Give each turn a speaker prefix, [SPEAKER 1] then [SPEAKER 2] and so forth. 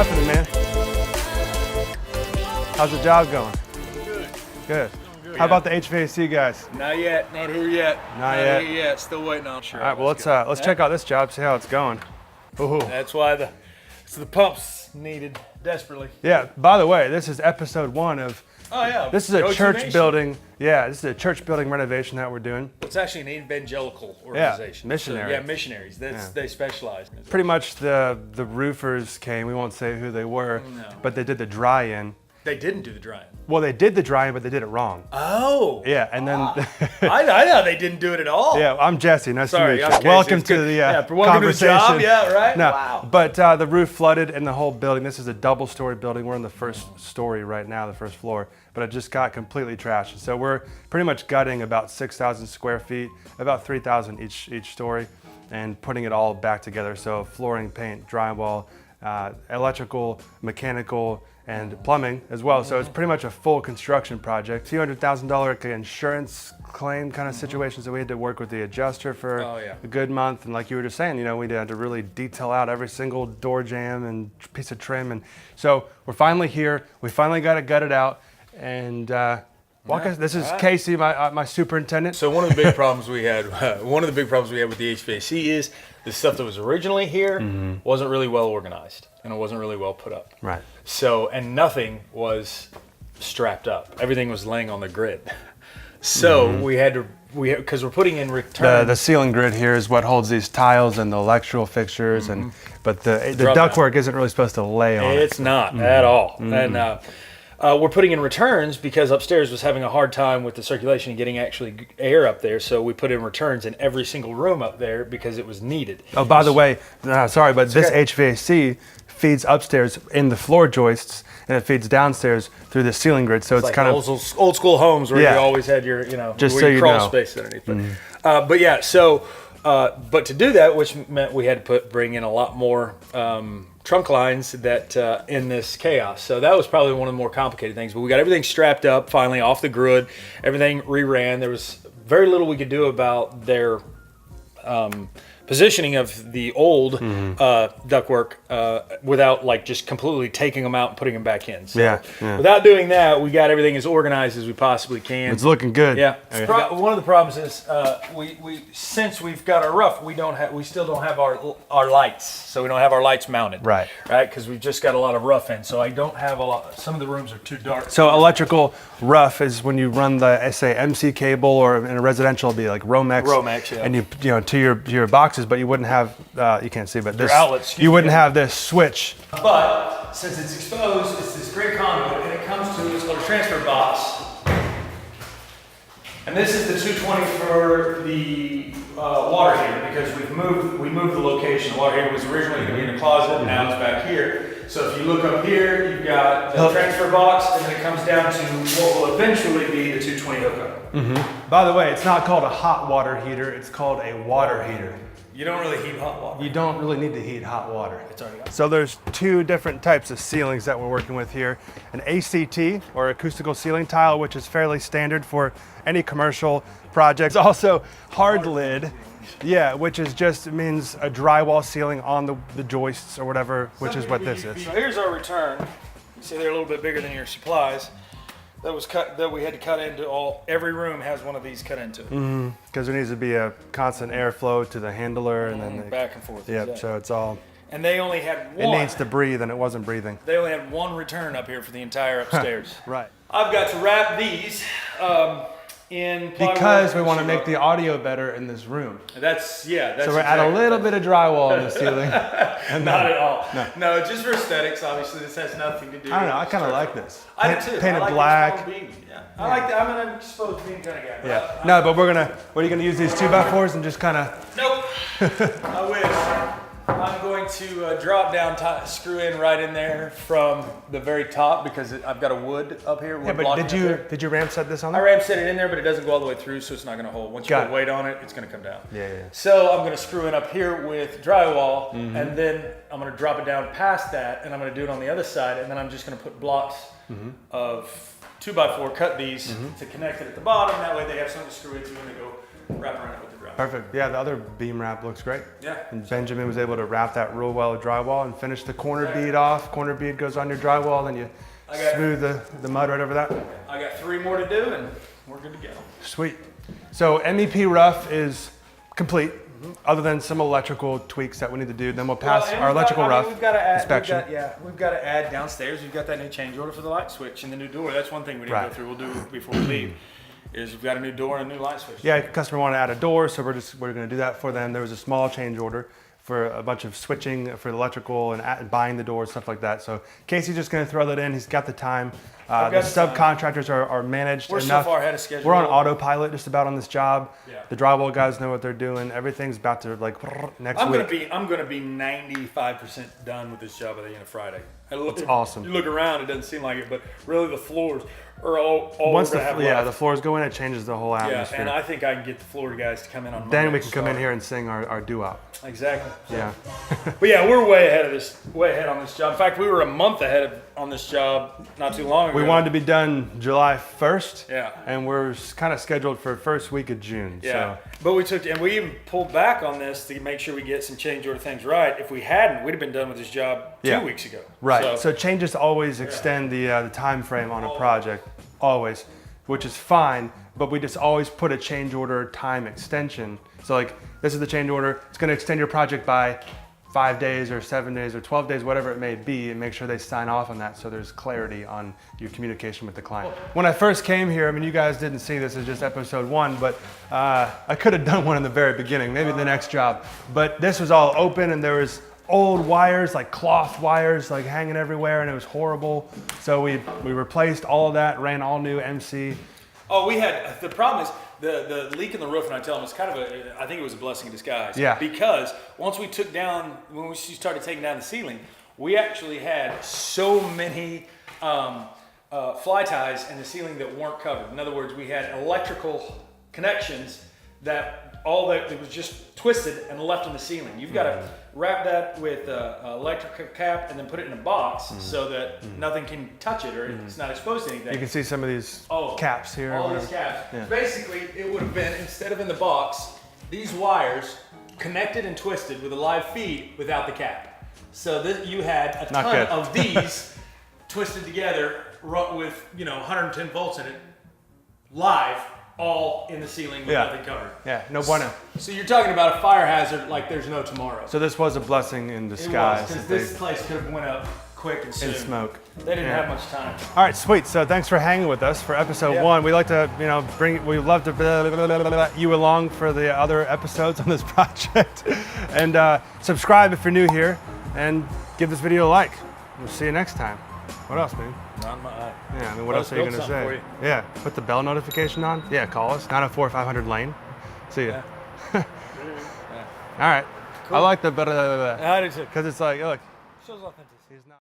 [SPEAKER 1] happening, man? How's the job going?
[SPEAKER 2] Good.
[SPEAKER 1] Good.
[SPEAKER 2] Good.
[SPEAKER 1] How about the HVAC guys?
[SPEAKER 2] Not yet. Not here yet.
[SPEAKER 1] Not yet.
[SPEAKER 2] Here yet. Still waiting on. Sure.
[SPEAKER 1] All right. Well, let's check out this job. See how it's going. Ooh.
[SPEAKER 2] That's why the pumps needed desperately.
[SPEAKER 1] Yeah. By the way, this is episode 1 of.
[SPEAKER 2] Oh yeah.
[SPEAKER 1] This is a church building. Yeah. This is a church building renovation that we're doing.
[SPEAKER 2] It's actually an evangelical organization.
[SPEAKER 1] Yeah. Missionaries.
[SPEAKER 2] So, yeah, missionaries. They specialize.
[SPEAKER 1] Pretty much the roofers came. We won't say who they were, but they did the dry-in.
[SPEAKER 2] They didn't do the drying.
[SPEAKER 1] Well, they did the drying, but they did it wrong.
[SPEAKER 2] Oh.
[SPEAKER 1] Yeah, and then.
[SPEAKER 2] I thought they didn't do it at all.
[SPEAKER 1] Yeah, I'm Jesse. Nice to meet you.
[SPEAKER 2] I'm Casey.
[SPEAKER 1] Welcome
[SPEAKER 2] It's
[SPEAKER 1] to
[SPEAKER 2] good.
[SPEAKER 1] the
[SPEAKER 2] welcome
[SPEAKER 1] conversation.
[SPEAKER 2] to the job. Yeah, right.
[SPEAKER 1] No,
[SPEAKER 2] Wow.
[SPEAKER 1] but the roof flooded in the whole building. This is a double-story building. We're in the first story right now, the first floor, but it just got completely trashed. So we're pretty much gutting about 6,000 square feet, about 3,000 each story, and putting it all back together. So flooring, paint, drywall, electrical, mechanical, and plumbing as well. So it's pretty much a full construction project. $200,000 insurance claim kind of situation. So we had to work with the adjuster for a good month. And like you were just saying, we had to really detail out every single door jamb and piece of trim. And so we're finally here. We finally got it gutted out. And this is Casey, my superintendent.
[SPEAKER 2] So one of the big problems we had, with the HVAC is the stuff that was originally here wasn't really well organized and it wasn't really well put up.
[SPEAKER 1] Right.
[SPEAKER 2] So, and nothing was strapped up. Everything was laying on the grid. So because we're putting in return.
[SPEAKER 1] The ceiling grid here is what holds these tiles and the electrical fixtures, but the ductwork isn't really supposed to lay on it.
[SPEAKER 2] It's not at all. And we're putting in returns because upstairs was having a hard time with the circulation and getting actually air up there. So we put in returns in every single room up there because it was needed.
[SPEAKER 1] Oh, by the way, sorry, but this HVAC feeds upstairs in the floor joists and it feeds downstairs through the ceiling grid. So it's
[SPEAKER 2] like
[SPEAKER 1] kind
[SPEAKER 2] of old school homes where you always had your,
[SPEAKER 1] just
[SPEAKER 2] where
[SPEAKER 1] so
[SPEAKER 2] you
[SPEAKER 1] you
[SPEAKER 2] crawl
[SPEAKER 1] know.
[SPEAKER 2] space underneath. But yeah, so but to do that, which meant we had to bring in a lot more trunk lines that in this chaos. So that was probably one of the more complicated things. But we got everything strapped up finally off the grid. Everything reran. There was very little we could do about their positioning of the old ductwork without like just completely taking them out and putting them back in. So without doing that, we got everything as organized as we possibly can.
[SPEAKER 1] It's looking good.
[SPEAKER 2] Yeah. One of the problems is we since we've got our roof, we still don't have our lights. So we don't have our lights mounted.
[SPEAKER 1] Right.
[SPEAKER 2] Right. Because we've just got a lot of rough in. So I don't have a lot. Some of the rooms are too dark.
[SPEAKER 1] So electrical rough is when you run the MC cable, or in a residential it'd be like Romex.
[SPEAKER 2] Romex, yeah.
[SPEAKER 1] And you to your boxes, but you wouldn't have you can't see, but this
[SPEAKER 2] outlets.
[SPEAKER 1] You wouldn't have this switch.
[SPEAKER 2] But since it's exposed, it's this great conduit, and it comes to what's called a transfer box. And this is the 220 for the water heater, because we moved the location. The water heater was originally going to be in a closet, and now it's back here. So if you look up here, you've got the transfer box, and then it comes down to what will eventually be the 220 hookup.
[SPEAKER 1] By the way, it's not called a hot water heater, it's called a water heater.
[SPEAKER 2] You don't really heat hot water.
[SPEAKER 1] You don't really need to heat hot water.
[SPEAKER 2] It's already got.
[SPEAKER 1] So there's 2 different types of ceilings that we're working with here. An ACT, or acoustical ceiling tile, which is fairly standard for any commercial projects. Also hard lid, which is just means a drywall ceiling on the joists or whatever, which is what this is.
[SPEAKER 2] Here's our return. You see they're a little bit bigger than your supplies. That was cut. That we had to cut into every room has one of these cut into it.
[SPEAKER 1] Because there needs to be a constant airflow to the handler, and then
[SPEAKER 2] back and forth.
[SPEAKER 1] Yep.
[SPEAKER 2] Exactly.
[SPEAKER 1] So it's all.
[SPEAKER 2] And they only had one.
[SPEAKER 1] It needs to breathe, and it wasn't breathing.
[SPEAKER 2] They only had one return up here for the entire upstairs.
[SPEAKER 1] Right.
[SPEAKER 2] I've got to wrap these in plywood
[SPEAKER 1] because we want to
[SPEAKER 2] sheetrock.
[SPEAKER 1] make the audio better in this room.
[SPEAKER 2] That's
[SPEAKER 1] so we're
[SPEAKER 2] exactly
[SPEAKER 1] add a little bit of drywall on the ceiling.
[SPEAKER 2] Not at all. No, just for aesthetics. Obviously, this has nothing to do.
[SPEAKER 1] I don't know. I kind of like this.
[SPEAKER 2] I do too.
[SPEAKER 1] Painted
[SPEAKER 2] I like
[SPEAKER 1] black.
[SPEAKER 2] I like that. I'm an exposed beam kind of guy.
[SPEAKER 1] Yeah. No, but what are you gonna use these 2x4s and just kind of?
[SPEAKER 2] Nope. I wish. I'm going to drop down, screw in right in there from the very top because I've got a wood up here.
[SPEAKER 1] Yeah, but did you ramp set this on
[SPEAKER 2] I
[SPEAKER 1] there?
[SPEAKER 2] ramp set it in there, but it doesn't go all the way through, so it's not going to hold. Once you put weight on it, it's going to come down.
[SPEAKER 1] Yeah.
[SPEAKER 2] So I'm going to screw in up here with drywall, and then I'm going to drop it down past that, and I'm going to do it on the other side, and then I'm just going to put blocks of 2x4, cut these to connect it at the bottom. That way they have something to screw into and they go wrap around it with the drywall.
[SPEAKER 1] Perfect. Yeah, the other beam wrap looks great.
[SPEAKER 2] Yeah.
[SPEAKER 1] And Benjamin was able to wrap that real well with drywall and finish the corner bead off. Corner bead goes on your drywall, then you smooth the mud right over that.
[SPEAKER 2] I got 3 more to do and we're good to go.
[SPEAKER 1] Sweet. So MEP rough is complete, other than some electrical tweaks that we need to do. Then we'll pass our electrical rough inspection.
[SPEAKER 2] We've got to add downstairs. We've got that new change order for the light switch and the new door. That's one thing we didn't go through. We'll do before we leave. Is we've got a new door and a new light switch.
[SPEAKER 1] Yeah, customer wanted to add a door, so we're going to do that for them. There was a small change order for a bunch of switching for the electrical and buying the doors, stuff like that. So Casey's just going to throw that in. He's got the time. The subcontractors are managed
[SPEAKER 2] We're
[SPEAKER 1] enough.
[SPEAKER 2] so far ahead of schedule.
[SPEAKER 1] We're on autopilot just about on this job.
[SPEAKER 2] Yeah.
[SPEAKER 1] The drywall guys know what they're doing. Everything's about to next week.
[SPEAKER 2] I'm gonna be 95% done with this job by the end of Friday.
[SPEAKER 1] It's awesome.
[SPEAKER 2] You look around, it doesn't seem like it, but really the floors are all
[SPEAKER 1] Once
[SPEAKER 2] we're gonna have left.
[SPEAKER 1] the floors go in, it changes the whole atmosphere.
[SPEAKER 2] Yeah, and I think I can get the Florida guys to come in on Monday.
[SPEAKER 1] Then we can come in here and sing our doo-wop.
[SPEAKER 2] Exactly.
[SPEAKER 1] Yeah.
[SPEAKER 2] But yeah, we're way ahead on this job. In fact, we were a month ahead on this job not too long ago.
[SPEAKER 1] We wanted to be done July 1st.
[SPEAKER 2] Yeah.
[SPEAKER 1] And we're kind of scheduled for first week of June.
[SPEAKER 2] Yeah.
[SPEAKER 1] So.
[SPEAKER 2] But we even pulled back on this to make sure we get some change order things right. If we hadn't, we'd have been done with this job 2 weeks ago.
[SPEAKER 1] Right. So changes always extend the time frame on a project, always, which is fine. But we just always put a change order time extension. So like, this is the change order. It's going to extend your project by 5 days or 7 days or 12 days, whatever it may be, and make sure they sign off on that so there's clarity on your communication with the client. When I first came here, I mean, you guys didn't see this as just episode 1, but I could have done one in the very beginning, maybe the next job. But this was all open and there was old wires, like cloth wires, like hanging everywhere, and it was horrible. So we replaced all of that, ran all new MC.
[SPEAKER 2] Oh, the problem is the leak in the roof, and I tell them it's kind of I think it was a blessing in disguise.
[SPEAKER 1] Yeah.
[SPEAKER 2] Because when we started taking down the ceiling, we actually had so many fly ties in the ceiling that weren't covered. In other words, we had electrical connections that it was just twisted and left in the ceiling. You've got to wrap that with an electrical cap and then put it in a box so that nothing can touch it or it's not exposed to anything.
[SPEAKER 1] You can see some of these caps here.
[SPEAKER 2] All these caps. Yeah. Basically, it would have been, instead of in the box, these wires connected and twisted with a live feed without the cap. So you had a ton of these twisted together with 110 volts in it, live, all in the ceiling with nothing covered.
[SPEAKER 1] Yeah, no bueno.
[SPEAKER 2] So you're talking about a fire hazard like there's no tomorrow.
[SPEAKER 1] So this was a blessing in disguise.
[SPEAKER 2] Because this place could have went up quick and soon.
[SPEAKER 1] In smoke.
[SPEAKER 2] They didn't have much time.
[SPEAKER 1] All right, sweet. So thanks for hanging with us for episode 1. We like to, we love to you along for the other episodes on this project. And subscribe if you're new here and give this video a like. We'll see you next time. What else, man?
[SPEAKER 2] Not my eye.
[SPEAKER 1] Yeah, I mean, what else are you going to say? Yeah, put the bell notification on. Yeah, call us, 904-500 Lane. See ya. All right. Cool. I like the better.
[SPEAKER 2] I do too.
[SPEAKER 1] Because it's like, look.
[SPEAKER 2] Shows authenticity.
[SPEAKER 1] He's not.